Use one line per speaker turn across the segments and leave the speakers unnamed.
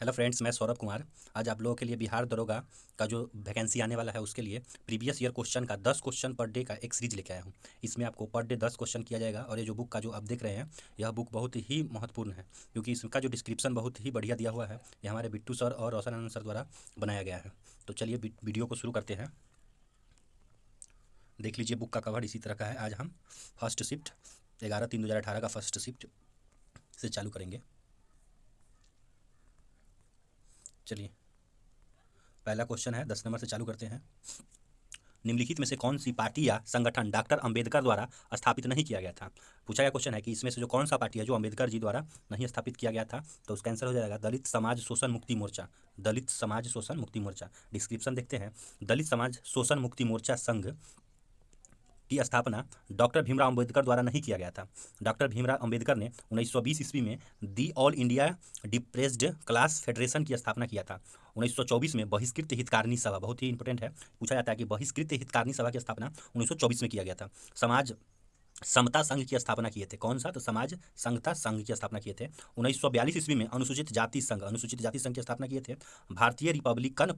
Hello friends, मैं सौरभ कुमार। आज आप लोगों के लिए बिहार दरोगा का जो वैकेंसी आने वाला है उसके लिए प्रीवियस ईयर क्वेश्चन का 10 क्वेश्चन पर डे का एक सीरीज लेके आया हूँ। इसमें आपको पर डे 10 क्वेश्चन किया जाएगा और ये जो बुक का जो आप देख रहे हैं यह बुक बहुत ही महत्वपूर्ण है क्योंकि इसका जो डिस्क्रिप्शन बहुत ही बढ़िया दिया हुआ है। ये हमारे बिट्टू सर और रोशन आनंद सर द्वारा बनाया गया है। तो चलिए वीडियो को शुरू करते हैं। देख लीजिए बुक का कवर इसी तरह का है। आज हम फर्स्ट शिफ्ट 11/3/2018 का फर्स्ट शिफ्ट से चालू करेंगे। चलिए पहला क्वेश्चन है, 10 नंबर से चालू करते हैं। निम्नलिखित में से कौन सी पार्टी या संगठन डॉक्टर अंबेडकर द्वारा स्थापित नहीं किया गया था। पूछा गया क्वेश्चन है कि इसमें से जो कौन सा पार्टी है जो अंबेडकर जी द्वारा नहीं स्थापित किया गया था, तो उसका आंसर हो जाएगा दलित समाज शोषण मुक्ति मोर्चा। दलित समाज शोषण मुक्ति मोर्चा। डिस्क्रिप्शन देखते हैं। दलित समाज शोषण मुक्ति मोर्चा संघ की स्थापना डॉक्टर भीमराव अंबेडकर द्वारा नहीं किया गया था। डॉक्टर भीमराव अंबेडकर ने 1920 ईस्वी में the all India depressed class federation की स्थापना किया था। 1924 में बहिष्कृत हितकारिणी सभा, बहुत ही इंपॉर्टेंट है, पूछा जाता है कि बहिष्कृत हितकारिणी सभा की स्थापना 1924 में किया गया था। समाज समता संघ की स्थापना किए थे। कौन सा? तो समाज समता संघ की स्थापना किए थे 1942 ईस्वी में। अनुसूचित जाति संघ की स्थापना किए थे। भारतीय रिपब्लिकन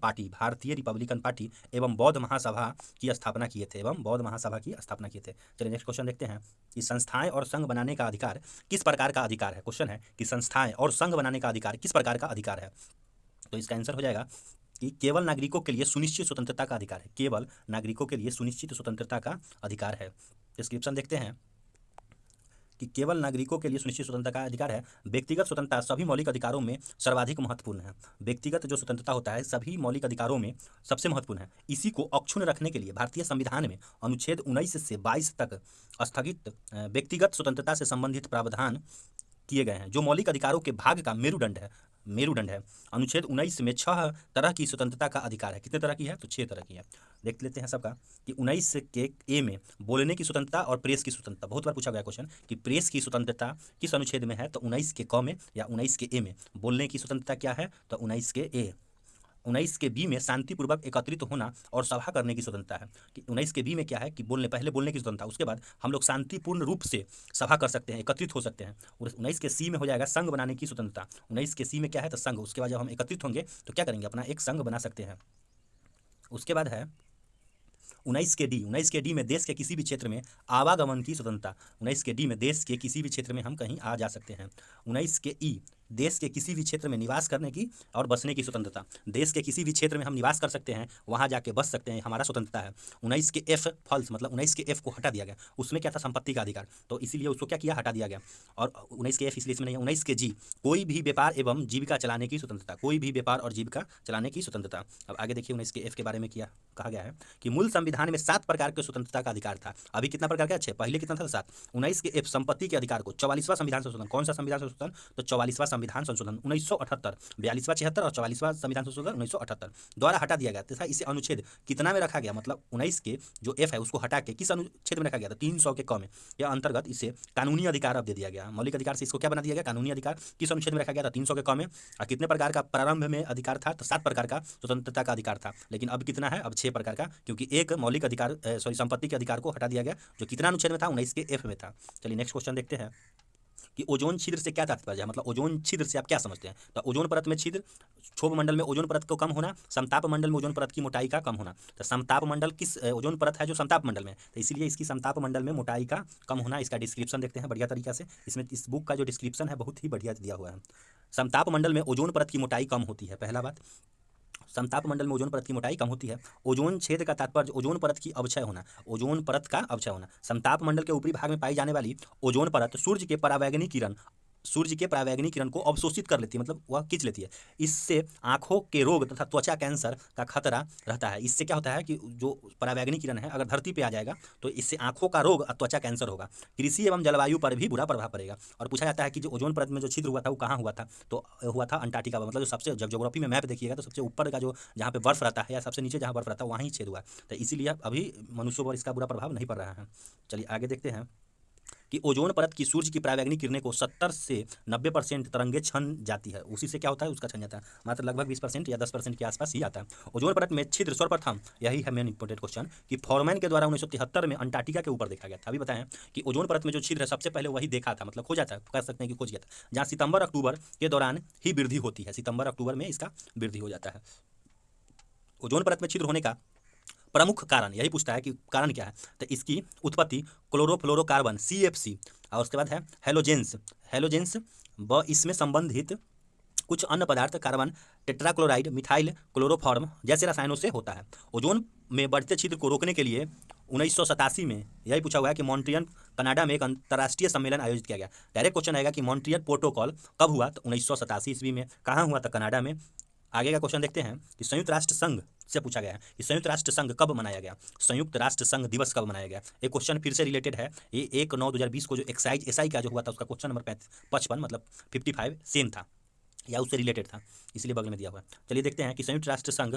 पार्टी एवं बौद्ध महासभा की स्थापना किए थे चलिए नेक्स्ट क्वेश्चन देखते हैं कि संस्थाएं और संघ बनाने का अधिकार किस प्रकार का अधिकार है। क्वेश्चन है कि संस्थाएं और संघ बनाने का अधिकार किस प्रकार का अधिकार है, तो इसका आंसर हो जाएगा कि केवल नागरिकों के लिए सुनिश्चित स्वतंत्रता का अधिकार है। केवल नागरिकों के लिए सुनिश्चित स्वतंत्रता का अधिकार है। डिस्क्रिप्शन देखते हैं कि केवल नागरिकों के लिए सुनिश्चित स्वतंत्रता का अधिकार है। व्यक्तिगत स्वतंत्रता सभी मौलिक अधिकारों में सर्वाधिक महत्वपूर्ण है। व्यक्तिगत जो स्वतंत्रता होता है सभी मौलिक अधिकारों में सबसे महत्वपूर्ण है। इसी को अक्षुण्ण रखने के लिए भारतीय संविधान में अनुच्छेद 19 से 22 तक स्थगित व्यक्तिगत स्वतंत्रता से संबंधित प्रावधान किए गए हैं, जो मौलिक अधिकारों के भाग का मेरुदंड है। अनुच्छेद 19 में 6 तरह की स्वतंत्रता का अधिकार है। कितने तरह की है? तो 6 तरह की है। देख लेते हैं सबका कि 19 के ए में बोलने की स्वतंत्रता और प्रेस की स्वतंत्रता। बहुत बार पूछा गया क्वेश्चन कि प्रेस की स्वतंत्रता किस अनुच्छेद में है, तो 19 के क में या 19 के ए में। बोलने की स्वतंत्रता क्या है, तो 19 के ए। 19 के बी में शांतिपूर्वक एकत्रित होना और सभा करने की स्वतंत्रता है। कि 19 के बी में क्या है कि पहले बोलने की स्वतंत्रता, उसके बाद हम लोग शांतिपूर्ण रूप से सभा कर सकते हैं, एकत्रित हो सकते हैं। और 19 के सी में हो जाएगा संघ बनाने की स्वतंत्रता। 19 के सी में क्या है, तो संघ। उसके बाद जब हम एकत्रित होंगे तो क्या करेंगे, अपना एक संघ बना सकते हैं। उसके बाद है 19 के डी में देश के किसी भी क्षेत्र में आवागमन की स्वतंत्रता। 19 के डी में देश के किसी भी क्षेत्र में हम कहीं आ जा सकते हैं। 19 के ई देश के किसी भी क्षेत्र में निवास करने की और बसने की स्वतंत्रता। देश के किसी भी क्षेत्र में हम निवास कर सकते हैं, वहां जाके बस सकते हैं, हमारा स्वतंत्रता है। 19 के एफ फॉल्स, मतलब 19 के एफ को हटा दिया गया। उसमें क्या था, संपत्ति का अधिकार, तो इसीलिए उसको क्या किया, हटा दिया गया। और 19 के एफ इसलिए इसमें नहीं है। 19 के जी कोई भी व्यापार एवं जीविका चलाने की स्वतंत्रता। कोई भी व्यापार और जीविका चलाने की स्वतंत्रता। अब आगे देखिए 19 के एफ के बारे में क्या कहा गया है कि मूल संविधान में 7 प्रकार के स्वतंत्रता का अधिकार था। अभी कितना प्रकार का? 6। पहले कितना था? 7। 19 के एफ संपत्ति के अधिकार को 44वां संविधान संशोधन। कौन सा संविधान संशोधन? तो 44वां संविधान संशोधन 1978। 42वां 76 और 44वां संविधान संशोधन 1978 द्वारा हटा दिया गया था। इसे अनुच्छेद कितना में रखा गया, मतलब 19 के जो एफ है उसको हटा के किस अनुच्छेद में रखा गया था? 300 के क में। या अंतर्गत इसे कानूनी अधिकार अब दे दिया गया। मौलिक अधिकार से इसको क्या बना दिया गया? कानूनी अधिकार। किस अनुच्छेद में रखा गया था? 300 के क में। और कितने प्रकार का प्रारंभ में अधिकार था? तो 7 प्रकार का स्वतंत्रता का अधिकार था। लेकिन अब कितना है? अब 6 प्रकार का, क्योंकि एक मौलिक अधिकार संपत्ति के अधिकार को हटा दिया गया, जो कितना अनुच्छेद में था? 19 के एफ में था। चलिए नेक्स्ट क्वेश्चन देखते हैं कि ओजोन छिद्र से क्या तात्पर्य है, मतलब ओजोन छिद्र से आप क्या समझते हैं। तो ओजोन परत में छिद्र, क्षोभ मंडल में ओजोन परत को कम होना, समताप मंडल में ओजोन परत की मोटाई का कम होना। तो समताप मंडल किस ओजोन परत है जो समताप मंडल में, तो इसीलिए इसकी समताप मंडल में मोटाई का कम होना। इसका डिस्क्रिप्शन देखते हैं बढ़िया तरीका से। इसमें इस बुक का जो डिस्क्रिप्शन है बहुत ही बढ़िया दिया हुआ है। समताप मंडल में ओजोन परत की मोटाई कम होती है। पहला बात, समताप मंडल में ओजोन परत की मोटाई कम होती है। ओजोन छेद का तात्पर्य ओजोन परत की अवक्षय होना। ओजोन परत का अवक्षय होना। समताप मंडल के ऊपरी भाग में पाई जाने वाली ओजोन परत सूर्य के परावैंगनी किरण को अवशोषित कर लेती है, मतलब वह खींच लेती है। इससे आंखों के रोग तथा त्वचा कैंसर का खतरा रहता है। इससे क्या होता है कि जो परावैंगनी किरण है अगर धरती पे आ जाएगा तो इससे आंखों का रोग और त्वचा कैंसर होगा। कृषि एवं जलवायु पर भी बुरा प्रभाव पड़ेगा। और पूछा जाता है कि जो ओजोन परत में जो छिद्र हुआ था वो कहाँ हुआ था, तो हुआ था अंटार्कटिका पर। मतलब जो सबसे, जब ज्योग्राफी में मैप देखिएगा तो सबसे ऊपर का जो जहाँ पे बर्फ रहता है या सबसे नीचे जहाँ बर्फ रहता है वहाँ ही छेद हुआ। तो इसीलिए अभी मनुष्यों पर इसका बुरा प्रभाव नहीं पड़ रहा है। चलिए आगे देखते हैं कि ओजोन परत की सूर्य की परावैंगनी किरणें को 70 से 90% तरंगे छन जाती है, उसी से क्या होता है उसका छन जाता है, मात्र लगभग 20% या 10% के आसपास ही आता है। ओजोन परत में छिद्र सर्वप्रथम, यही है मेन इंपॉर्टेंट क्वेश्चन, कि फॉरमैन के द्वारा 1973 में अंटार्कटिका के ऊपर देखा गया था। अभी बताएं कि ओजोन परत में जो छिद्र है सबसे पहले वही देखा था, मतलब खोजा था, कह सकते हैं कि खोज गया था, जहाँ सितंबर अक्टूबर के दौरान ही वृद्धि होती है, सितंबर अक्टूबर में इसका वृद्धि हो जाता है। ओजोन परत में छिद्र होने का प्रमुख कारण, यही पूछता है कि कारण क्या है, तो इसकी उत्पत्ति क्लोरोफ्लोरोकार्बन CFC और उसके बाद है हेलोजेंस व इसमें संबंधित कुछ अन्य पदार्थ कार्बन टेट्राक्लोराइड मिथाइल क्लोरोफॉर्म जैसे रसायनों से होता है। ओजोन में बढ़ते छिद्र को रोकने के लिए 1987 में यही पूछा हुआ है कि मॉन्ट्रियल कनाडा में एक अंतर्राष्ट्रीय सम्मेलन आयोजित किया गया। डायरेक्ट क्वेश्चन आएगा कि मॉन्ट्रियल प्रोटोकॉल कब हुआ, तो 1987 ईस्वी में। कहाँ हुआ, तो कनाडा में। आगे का क्वेश्चन देखते हैं कि संयुक्त राष्ट्र संघ से पूछा गया है कि संयुक्त राष्ट्र संघ कब मनाया गया, संयुक्त राष्ट्र संघ दिवस कब मनाया गया। एक क्वेश्चन फिर से रिलेटेड है, ये 1/9/2020 को जो एक्साइज SI का जो हुआ था उसका क्वेश्चन नंबर 55 मतलब 55 सेम था या उससे रिलेटेड था, इसलिए बगल में दिया हुआ है। चलिए देखते हैं कि संयुक्त राष्ट्र संघ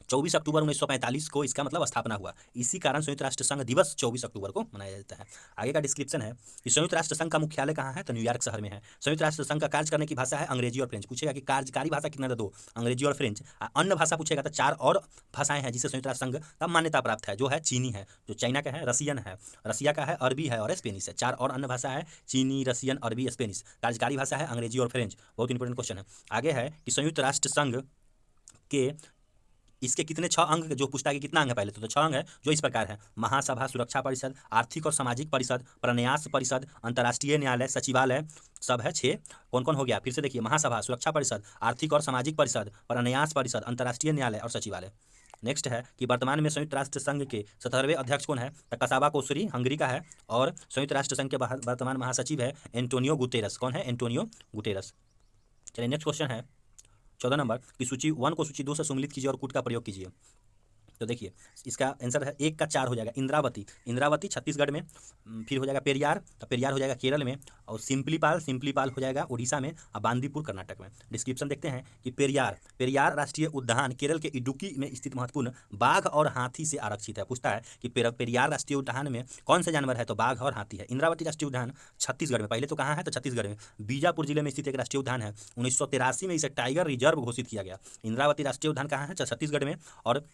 24 अक्टूबर 1945 को इसका मतलब स्थापना हुआ, इसी कारण संयुक्त राष्ट्र संघ दिवस 24 अक्टूबर को मनाया जाता है। आगे का डिस्क्रिप्शन है कि संयुक्त राष्ट्र संघ का मुख्यालय कहाँ है, तो न्यूयॉर्क शहर में है। संयुक्त राष्ट्र संघ का कार्य करने की भाषा है अंग्रेजी और फ्रेंच। पूछेगा कि कार्यकारी भाषा कितना है, 2 अंग्रेजी और फ्रेंच। अन्य भाषा पूछेगा तो 4 और भाषाएं हैं जिसे संयुक्त राष्ट्र संघ का मान्यता प्राप्त है, जो है चीनी है, जो चाइना का है, रसियन है, रसिया का है, अरबी है और स्पेनिश है। 4 और अन्य भाषा है चीनी, रसियन, अरबी, स्पेनिश। कार्यकारी भाषा है अंग्रेजी और फ्रेंच। बहुत इंपॉर्टेंट क्वेश्चन है। आगे है कि संयुक्त राष्ट्र संघ के इसके कितने 6 अंग, जो पूछता है कि कितना अंग है, पहले तो 6 अंग है, जो इस प्रकार है: महासभा, सुरक्षा परिषद, आर्थिक और सामाजिक परिषद, प्रन्यास परिषद, अंतर्राष्ट्रीय न्यायालय, सचिवालय, सब है 6। कौन कौन हो गया, फिर से देखिए: महासभा, सुरक्षा परिषद, आर्थिक और सामाजिक परिषद, प्रन्यास परिषद, अंतर्राष्ट्रीय न्यायालय और सचिवालय। नेक्स्ट है कि वर्तमान में संयुक्त राष्ट्र संघ के 17वें अध्यक्ष कौन है, तो कसाबा कोसरी हंगरी का है, और संयुक्त राष्ट्र संघ के वर्तमान महासचिव है एंटोनियो गुतेरस। कौन है, एंटोनियो गुतेरस। चलिए नेक्स्ट क्वेश्चन है 14 नंबर की सूची 1 को सूची 2 से सम्मिलित कीजिए और कूट का प्रयोग कीजिए। तो देखिए इसका आंसर है 1 का 4 हो जाएगा इंद्रावती छत्तीसगढ़ में, फिर हो जाएगा पेरियार, तो पेरियार हो जाएगा केरल में, और सिंपलीपाल हो जाएगा उड़ीसा में, और बांदीपुर कर्नाटक में। डिस्क्रिप्शन देखते हैं कि पेरियार राष्ट्रीय उद्यान केरल के इडुक्की में स्थित महत्वपूर्ण बाघ और हाथी से आरक्षित है। पूछता है कि पेरियार राष्ट्रीय उद्यान में कौन से जानवर है, तो बाघ और हाथी है। इंद्रावती राष्ट्रीय उद्यान छत्तीसगढ़ में, पहले तो कहाँ है, तो छत्तीसगढ़ में बीजापुर जिले में स्थित एक राष्ट्रीय उद्यान है। 1983 में इसे टाइगर रिजर्व घोषित किया गया। इंद्रावती राष्ट्रीय उद्यान कहाँ है, छत्तीसगढ़ में। और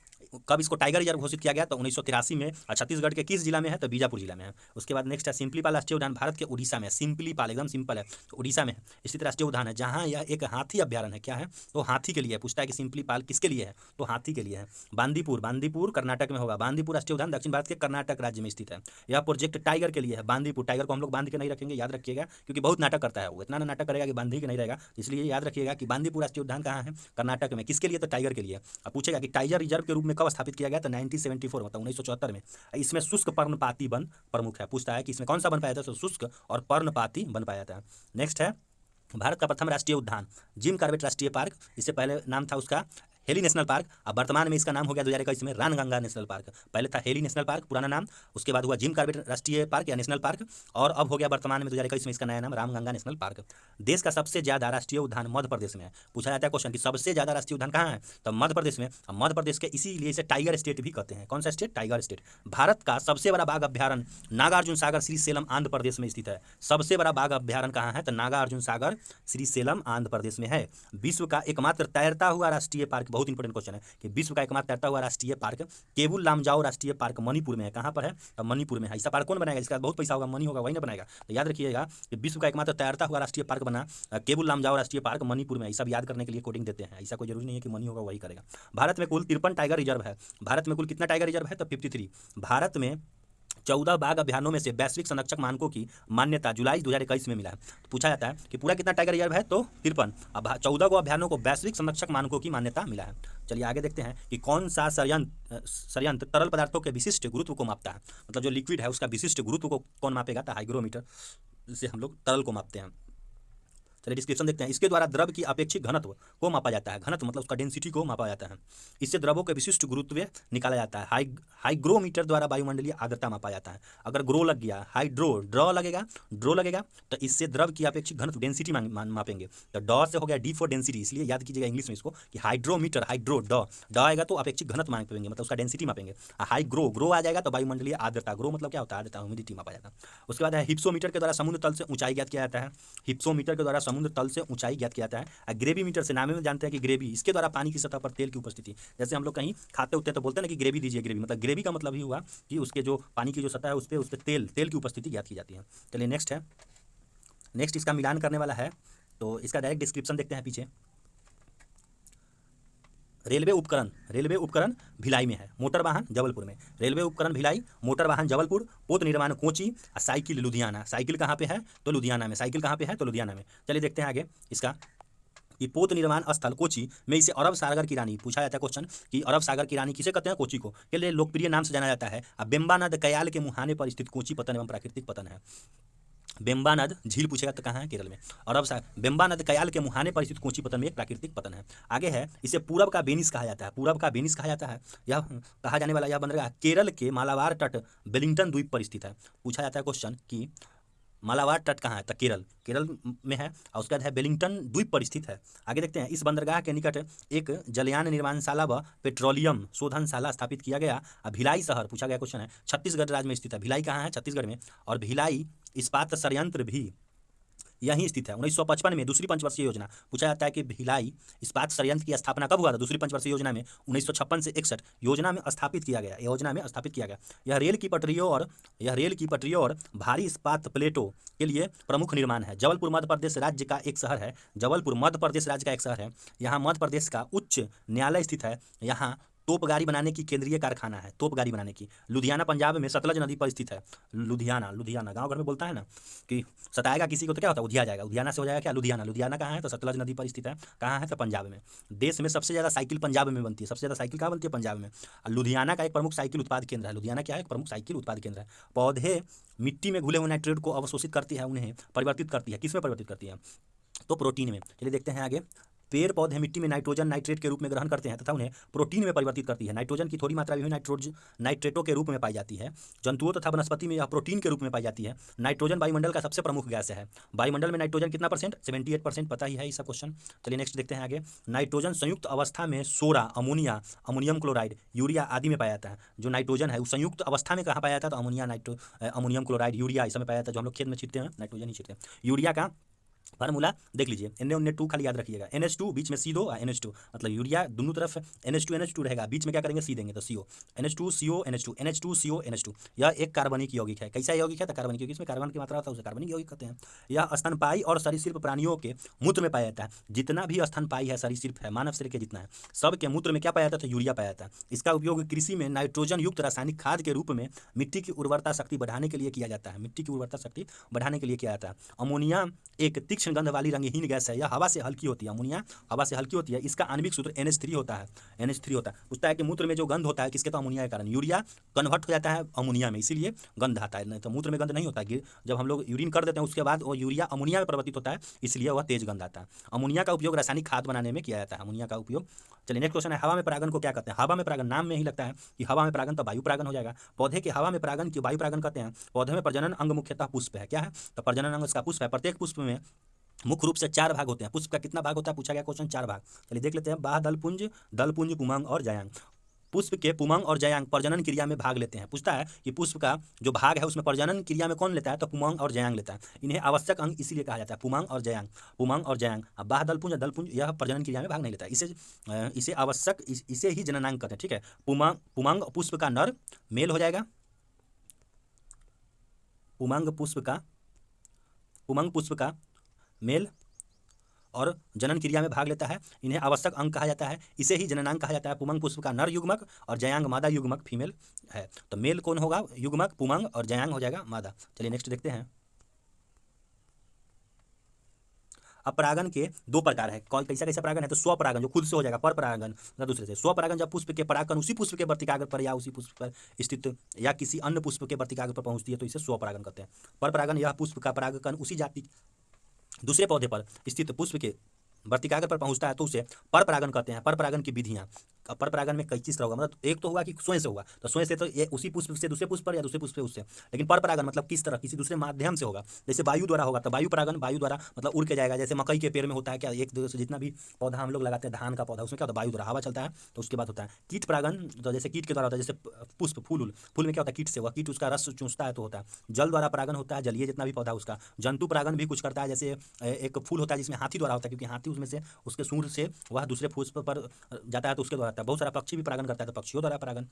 कब इसको टाइगर रिजर्व घोषित किया गया, तो 1983 में। और छत्तीसगढ़ के किस जिला में है, तो बीजापुर जिला में है। उसके बाद नेक्स्ट है सिंपलीपाल राष्ट्रीय उद्यान भारत के उड़ीसा में। सिंपलीपाल एकदम सिंपल है, तो उड़ीसा में स्थित राष्ट्रीय उद्यान है, जहाँ यह एक हाथी अभ्यारण्य है। क्या है, तो हाथी के लिए। पूछता है कि सिंपलीपाल किसके लिए है, तो हाथी के लिए है। बांदीपुर कर्नाटक में होगा। बांदीपुर राष्ट्रीय उद्यान दक्षिण भारत के कर्नाटक राज्य में स्थित है। यह प्रोजेक्ट टाइगर के लिए है। बांदीपुर टाइगर को हम लोग बांध के नहीं रखेंगे, याद रखिएगा, क्योंकि बहुत नाटक करता है वो, इतना नाटक करेगा कि बांध के नहीं रहेगा। इसलिए याद रखिएगा कि बांदीपुर राष्ट्रीय उद्यान कहाँ है, कर्नाटक में। किसके लिए, तो टाइगर के लिए। अब पूछेगा कि टाइगर रिजर्व के रूप में कब स्थापित किया गया, तो 1974 मतलब 1974 में। इसमें शुष्क पर्णपाती वन प्रमुख है। पूछता है कि इसमें कौन सा वन पाया था, तो शुष्क और पर्णपाती वन पाया था। नेक्स्ट है भारत का प्रथम राष्ट्रीय उद्यान जिम कॉर्बेट राष्ट्रीय पार्क। इससे पहले नाम था उसका हेली नेशनल पार्क, अब वर्तमान में इसका नाम हो गया 2021 में रानगंगा नेशनल पार्क। पहले था हेली नेशनल पार्क पुराना नाम, उसके बाद हुआ जिम कॉर्बेट राष्ट्रीय पार्क या नेशनल पार्क, और अब हो गया वर्तमान में 2021 में इसका नया नाम रामगंगा नेशनल पार्क। देश का सबसे ज्यादा राष्ट्रीय उद्यान मध्य प्रदेश में है। पूछा जाता है क्वेश्चन कि सबसे ज्यादा राष्ट्रीय उद्यान कहाँ है, तो मध्य प्रदेश में। मध्य प्रदेश के इसीलिए इसे टाइगर स्टेट भी कहते हैं। कौन सा स्टेट, टाइगर स्टेट। भारत का सबसे बड़ा बाघ अभ्यारण्य नागार्जुन सागर श्रीशैलम आंध्र प्रदेश में स्थित है। सबसे बड़ा बाघ अभ्यारण्य कहाँ है, तो नागार्जुन सागर श्रीशैलम आंध्र प्रदेश में है। विश्व का एकमात्र तैरता हुआ राष्ट्रीय पार्क, बहुत इंपॉर्टेंट क्वेश्चन है, कि विश्व का एकमात्र तैरता हुआ राष्ट्रीय पार्क केबुल लामजाओ राष्ट्रीय पार्क मणिपुर में है। कहाँ पर है, तो मणिपुर में है। ऐसा पार्क कौन बनाएगा, इसका बहुत पैसा होगा, मनी होगा, वही ना बनाएगा। तो याद रखिएगा कि विश्व का एकमात्र तैरता हुआ राष्ट्रीय पार्क बना केबुल लामजाओ राष्ट्रीय पार्क मणिपुर में। ऐसा भी याद करने के लिए कोडिंग देते हैं, ऐसा कोई जरूरी नहीं है कि मनी होगा वही करेगा। भारत में कुल 53 टाइगर रिजर्व है। भारत में कुल कितना टाइगर रिजर्व है, तो 53। भारत में 14 बाघ अभ्यारण्यों में से वैश्विक संरक्षक मानकों की मान्यता जुलाई 2021 में मिला है। तो पूछा जाता है कि पूरा कितना टाइगर रिजर्व है, तो 53। अब 14 को अभ्यारण्यों को वैश्विक संरक्षक मानकों की मान्यता मिला है। चलिए आगे देखते हैं कि कौन सा संयंत्र तरल पदार्थों के विशिष्ट गुरुत्व को मापता है। मतलब जो लिक्विड है उसका विशिष्ट गुरुत्व को कौन मापेगा, तो हाइग्रोमीटर से हम लोग तरल को मापते हैं। चलिए डिस्क्रिप्शन देखते हैं। इसके द्वारा द्रव की अपेक्षित घनत्व को मापा जाता है। घनत्व मतलब उसका डेंसिटी को मापा जाता है। इससे द्रवों के विशिष्ट गुरुत्व निकाला जाता है। हाइग्रोमीटर द्वारा वायुमंडलीय आर्द्रता मापा जाता है। अगर ग्रो लग गया, ड्रॉ लगेगा तो इससे द्रव की अपेक्षित घनत्व डेंसिटी मापेंगे। तो डॉ से हो गया डी फॉर डेंसिटी, इसलिए याद कीजिएगा इंग्लिश में इसको कि हाइड्रोमीटर, डॉ आएगा तो अपेक्षित घनत्व मापेंगे, मतलब उसका डेंसिटी मापेंगे। ग्रो आ जाएगा तो वायुमंडलीय आर्द्रता, ग्रो मतलब क्या होता है, आर्द्रता, ह्यूमिडिटी मापा जाता है। उसके बाद है हिप्सोमीटर के द्वारा समुद्र तल से ऊंचाई ज्ञात किया जाता है। हिप्सोमीटर के द्वारा समुद्र तल से ऊंचाई ज्ञात किया जाता है। ग्रेवीमीटर से, नाम में जानते हैं कि ग्रेवी, इसके द्वारा पानी की सतह पर तेल की उपस्थिति, जैसे हम लोग कहीं खाते होते हैं तो बोलते हैं ना कि ग्रेवी दीजिए, ग्रेवी मतलब ग्रेवी का मतलब ही हुआ कि उसके जो पानी की जो सतह है उस पर तेल की उपस्थिति ज्ञात की जाती है। चलिए नेक्स्ट है, नेक्स्ट इसका मिलान करने वाला है, तो इसका डायरेक्ट डिस्क्रिप्शन देखते हैं पीछे। रेलवे उपकरण भिलाई में है, मोटर वाहन जबलपुर में। रेलवे उपकरण भिलाई, मोटर वाहन जबलपुर, पोत निर्माण कोची, साइकिल लुधियाना। साइकिल कहाँ पे है तो लुधियाना में। साइकिल कहाँ पे है तो लुधियाना में। चलिए देखते हैं आगे इसका कि पोत निर्माण स्थल कोची में इसे अरब सागर की रानी, पूछा जाता है क्वेश्चन कि अरब सागर की रानी किसे कहते हैं, कोची को, के लिए लोकप्रिय नाम से जाना जाता है। बेम्बा नद कयाल के मुहाने पर स्थित कोची पतन एवं प्राकृतिक पतन है। बेम्बा नद झील पूछेगा तो कहाँ है, केरल में। अरब सागर, बेम्बा नद कयाल के मुहाने पर स्थित कोची पतन में एक प्राकृतिक पतन है। आगे है, इसे पूरब का वेनिस कहा जाता है। पूरब का वेनिस कहा जाता है। यह कहा जाने वाला यह बंदरगाह केरल के मालाबार तट वेलिंगटन द्वीप पर स्थित है। पूछा जाता है क्वेश्चन कि मालाबार तट कहाँ है तो केरल में है, और उसके बाद है वेलिंगटन द्वीप पर स्थित है। आगे देखते हैं, इस बंदरगाह के निकट एक जलयान निर्माणशाला व पेट्रोलियम शोधनशाला स्थापित किया गया। भिलाई शहर, पूछा गया क्वेश्चन है, छत्तीसगढ़ राज्य में स्थित है। भिलाई कहाँ है, छत्तीसगढ़ में। और भिलाई इस्पात संयंत्र भी यहीं स्थित है। 1955 में दूसरी पंचवर्षीय योजना, पूछा जाता है कि भिलाई इस्पात संयंत्र की स्थापना कब हुआ था, दूसरी पंचवर्षीय योजना में 1956 से 61 योजना में स्थापित किया गया। यह रेल की पटरियों और भारी इस्पात प्लेटों के लिए प्रमुख निर्माण है। जबलपुर मध्य प्रदेश राज्य का एक शहर है। यहाँ मध्य प्रदेश का उच्च न्यायालय स्थित है। यहाँ तोपगाड़ी बनाने की केंद्रीय कारखाना है, तोपगाड़ी बनाने की। लुधियाना पंजाब में सतलज नदी पर स्थित है। लुधियाना गांव घर में बोलता है ना कि सताएगा किसी को तो क्या होता है, उधिया जाएगा। उधियाना से हो जाएगा क्या, लुधियाना कहाँ है तो सतलज नदी पर स्थित है। कहाँ है तो पंजाब में। देश में सबसे ज़्यादा साइकिल पंजाब में बनती है। सबसे ज़्यादा साइकिल कहाँ बनती है, पंजाब में। लुधियाना का एक प्रमुख साइकिल उत्पाद केंद्र है। लुधियाना क्या है, एक प्रमुख साइकिल उत्पाद केंद्र है। पौधे मिट्टी में घुले हुए नाइट्रेट को अवशोषित करती है, उन्हें परिवर्तित करती है। किसमें परिवर्तित करती है तो प्रोटीन में। चलिए देखते हैं आगे। पेड़ पौधे मिट्टी में नाइट्रोजन नाइट्रेट के रूप में ग्रहण करते हैं तथा उन्हें प्रोटीन में परिवर्तित करती है। नाइट्रोजन की थोड़ी मात्रा विभिन्न नाइट्रेटों के रूप में पाई जाती है। जंतुओं तथा वनस्पति में यह प्रोटीन के रूप में पाई जाती है। नाइट्रोजन वायुमंडल का सबसे प्रमुख गैस है। वायुमंडल में नाइट्रोजन कितना परसेंट, 78%, पता ही है ये सब क्वेश्चन। चलिए नेक्स्ट देखते हैं आगे। नाइट्रोजन संयुक्त अवस्था में soda, ammonia, ammonium chloride, urea आदि में पाया जाता है। जो नाइट्रोजन है वो संयुक्त अवस्था में कहाँ पाया जाता है तो अमोनियम क्लोराइड, यूरिया इस समय पाया जाता है। जो हम लोग खेत में छींटते हैं नाइट्रोजन ही छींटते हैं। यूरिया का फार्मूला देख लीजिए, Na2 खाली याद रखिएगा। NH2 बीच में CO और NH2, मतलब यूरिया दोनों तरफ NH2 रहेगा, बीच में क्या करेंगे C देंगे तो CO, NH2 CO NH2 यह एक कार्बनिक यौगिक है। कैसा यौगिक है तो कार्बनिक यौगिक, इसमें कार्बन की मात्रा होता है उसे कार्बनिक यौगिक कहते हैं। यह स्तनपायी और सरीसृप प्राणियों के मूत्र में पाया जाता है। जितना भी स्तनपायी है, सरीसृप है, मानव शरीर के जितना है, सबके मूत्र में क्या पाया जाता है तो यूरिया पाया जाता है। इसका उपयोग कृषि में नाइट्रोजन युक्त रासायनिक खाद के रूप में मिट्टी की उर्वरता शक्ति बढ़ाने के लिए किया जाता है। अमोनिया एक तीक्ष्ण गंध वाली रंगहीन गैस है। यह हवा से हल्की होती है। अमोनिया हवा से हल्की होती है। इसका आणविक सूत्र NH3 होता है। पूछता है कि मूत्र में जो गंध होता है किसके, तो अमोनिया के कारण। यूरिया कन्वर्ट हो जाता है अमोनिया में, इसीलिए गंध आता है, नहीं तो मूत्र में गंध नहीं होता। जब हम लोग यूरिन कर देते हैं उसके बाद वो यूरिया अमोनिया में परिवर्तित होता है, इसलिए वह तेज गंध आता है। अमोनिया का उपयोग रासायनिक खाद बनाने में किया जाता है। अमोनिया का उपयोग। चलिए नेक्स्ट क्वेश्चन है, हवा में परागन को क्या कहते हैं। हवा में परागन, नाम में ही लगता है कि हवा में परागन तो वायु परागन हो जाएगा। पौधे के हवा में परागन की वायु परागन कहते हैं। पौधे में प्रजनन अंग मुख्यतः पुष्प है। क्या है तो प्रजनन अंग उसका पुष्प है। प्रत्येक पुष्प में मुख्य रूप से 4 भाग होते हैं। पुष्प का कितना भाग होता है पूछा गया क्वेश्चन, 4 भाग। चलिए देख लेते हैं। बाह, दलपुंज, पुमंग और जयांग। पुष्प के पुमंग और जयांग प्रजनन क्रिया में भाग लेते हैं। पूछता है कि पुष्प का जो भाग है उसमें प्रजनन क्रिया में कौन लेता है तो पुमंग और जयांग लेता है। इन्हें आवश्यक अंग इसीलिए कहा जाता है, पुमंग और जयांग। अब बाह, दलपुंज यह प्रजनन क्रिया में भाग नहीं लेता है। इसे ही जननांग कहते हैं। ठीक है, पुमंग पुष्प का नर मेल हो जाएगा। पुमंग पुष्प का मेल और जनन क्रिया में भाग लेता है। इन्हें आवश्यक अंग कहा जाता है, इसे ही जननांग कहा जाता है। पुमंग पुष्प का नर युग्मक और जयांग मादा युग्मक फीमेल है। तो मेल कौन होगा युग्मक पुमंग, और जयांग हो जाएगा मादा। चलिए नेक्स्ट देखते हैं। अब परागन के 2 प्रकार है। कैसा परागन है तो स्वपरागन, जो खुद से हो जाएगा, पर परागन दूसरे से। स्वपरागन जब पुष्प के परागकण उसी पुष्प के वर्तिकाग्र पर या उसी पुष्प पर स्थित या किसी अन्य पुष्प के वर्तिकाग्र पर पहुंचती है तो इसे स्वपरागन कहते हैं। पर परागन, यह पुष्प का परागकण उसी जाति दूसरे पौधे पर स्थित पुष्प के वर्तिकाग्र पर पहुंचता है तो उसे पर परागण कहते हैं। पर परागण की विधियां, अब पर परागण में कई चीज तरह होगा, मतलब एक तो होगा कि स्वयं से होगा, तो स्वयं से तो ये उसी पुष्प से दूसरे पुष्प पर या दूसरे पुष्प से उससे, लेकिन पर परागण मतलब किस तरह, किसी दूसरे माध्यम से होगा। जैसे वायु द्वारा होगा तो वायु परागण, वायु द्वारा मतलब उड़ के जाएगा। जैसे मकई के पेड़ में होता है क्या, एक दूसरे जितना भी पौधा हम लोग लगाते हैं, धान का पौधा, उसमें क्या होता है, वायु द्वारा हवा चलता है तो उसके बाद होता है। कीट परागण तो जैसे कीट के द्वारा होता है, जैसे पुष्प फूल, फूल में क्या होता है, कीट से हुआ, कीट उसका रस चूसता है तो होता है। जल द्वारा परागण होता है, जलीय जितना भी पौधा उसका। जंतु परागण भी कुछ करता है, जैसे एक फूल होता है जिसमें हाथी द्वारा होता है, क्योंकि हाथी उसमें से उसके सूंड से वह दूसरे पुष्प पर जाता है तो उसके द्वारा आता है। बहुत सारा पक्षी भी परागण करता है तो पक्षियों द्वारा परागण।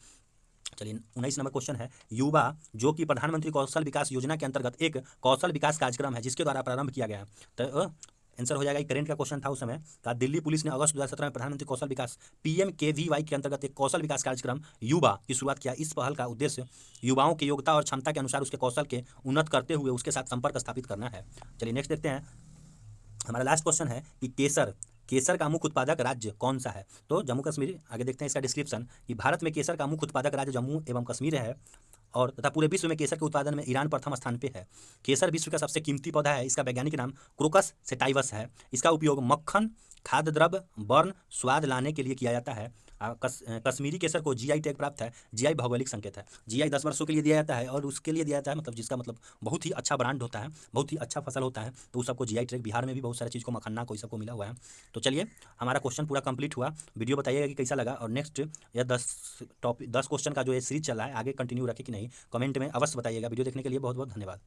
चलिए 19 नंबर क्वेश्चन है, युवा जो कि प्रधानमंत्री कौशल विकास योजना के अंतर्गत एक कौशल विकास कार्यक्रम है जिसके द्वारा प्रारंभ किया गया है। तो आंसर हो जाएगा, करेंट का क्वेश्चन था उस समय का। दिल्ली पुलिस ने अगस्त 2017 में प्रधानमंत्री कौशल विकास PMKVY के अंतर्गत एक कौशल विकास कार्यक्रम युवा की शुरुआत किया। इस पहल का उद्देश्य युवाओं की योग्यता और क्षमता के अनुसार उसके कौशल के उन्नत करते हुए उसके साथ संपर्क स्थापित करना है। चलिए नेक्स्ट देखते हैं, हमारा लास्ट क्वेश्चन है कि केसर, केसर का मुख्य उत्पादक राज्य कौन सा है। तो जम्मू कश्मीर। आगे देखते हैं इसका डिस्क्रिप्शन कि भारत में केसर का मुख्य उत्पादक राज्य जम्मू एवं कश्मीर है और तथा पूरे विश्व में केसर के उत्पादन में ईरान प्रथम स्थान पे है। केसर विश्व का सबसे कीमती पौधा है। इसका वैज्ञानिक नाम क्रोकस सेटाइवस है। इसका उपयोग मक्खन, खाद्य द्रव्य, वर्ण, स्वाद लाने के लिए किया जाता है। कश्मीरी केसर को GI टैग प्राप्त है। GI भौगोलिक संकेत है। GI 10 वर्षों के लिए दिया जाता है और उसके लिए दिया जाता है मतलब जिसका मतलब बहुत ही अच्छा ब्रांड होता है, बहुत ही अच्छा फसल होता है, तो उस सबको GI टैग, बिहार में भी बहुत सारी चीज़ को, मखन्ना को, सबको मिला हुआ है। तो चलिए हमारा क्वेश्चन पूरा कंप्लीट हुआ। वीडियो बताइएगा कि कैसा लगा और नेक्स्ट या 10 क्वेश्चन का जो ये सीरीज चल रहा है आगे कंटिन्यू रखे कि नहीं, कमेंट में अवश्य बताइएगा। वीडियो देखने के लिए बहुत बहुत धन्यवाद।